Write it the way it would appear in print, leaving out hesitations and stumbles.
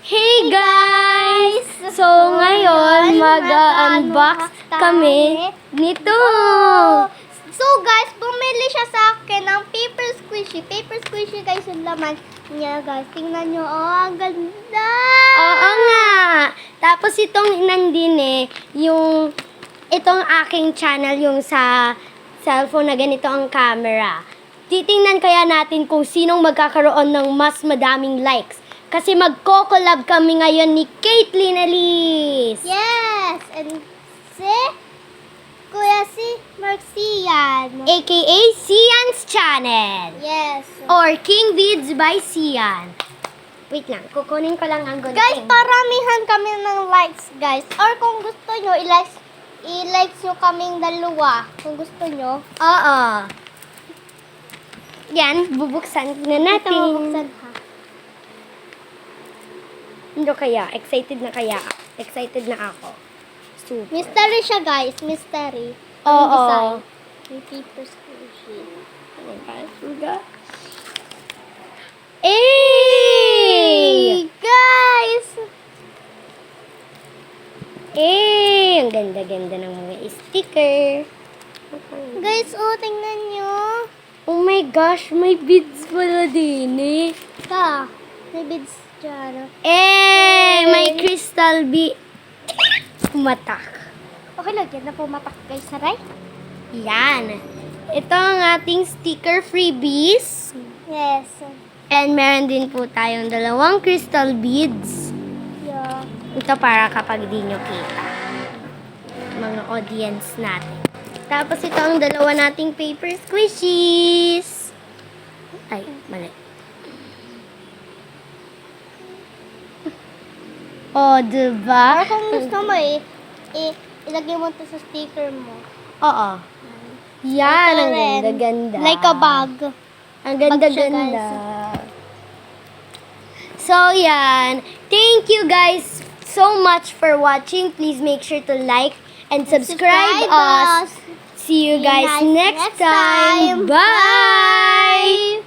Hey guys! So ngayon, mag-unbox kami nito. So guys, bumili siya sa akin ng paper squishy. Paper squishy guys yung laman niya guys. Tingnan nyo, oh, ang ganda! Oo nga! Tapos itong nandin itong aking channel, yung sa cellphone na ganito ang camera. Titingnan kaya natin kung sinong magkakaroon ng mas madaming likes. Kasi magko-collab kami ngayon ni Caitlyn Elise. Yes! And si Kuya si Marcian. AKA Sian's Channel. Yes. Or King Vids by Sian. Wait lang, kukunin ko lang ang gunting. Guys, paramihan kami ng likes, guys. Or kung gusto nyo, i-likes nyo kaming dalawa. Kung gusto nyo. Oo. Yan, bubuksan na natin. Ito, buksan ha. Hindi kaya, excited na kaya. Excited na ako. Super. Mystery siya, guys. Mystery. Oo. Ang design. May paper squishy. Ano ba? Suga? Eh! Guys! Eh! Ang ganda-ganda ng mga sticker. Guys, oh, tingnan nyo. Oh my gosh, may beads pala din eh. Ka, may beads dyan. Eh! May crystal bead. Umatak. Okay lang, yan na pumatak guys, saray. Yan. Ito ang ating sticker freebies. Yes. And meron din po tayong 2 crystal beads. Yeah. Ito para kapag di nyo kita. Mga audience natin. Tapos ito ang 2 nating paper squishies. Ay, mali. Oh, diba? Or kung gusto mo ilagay mo ito sa sticker mo. Oo. Yan, Ito ang rin. ganda-ganda. Like a bag. Ang Bag siya, ganda-ganda. So, yan. Thank you guys so much for watching. Please make sure to like and subscribe us. See you guys next time. Bye!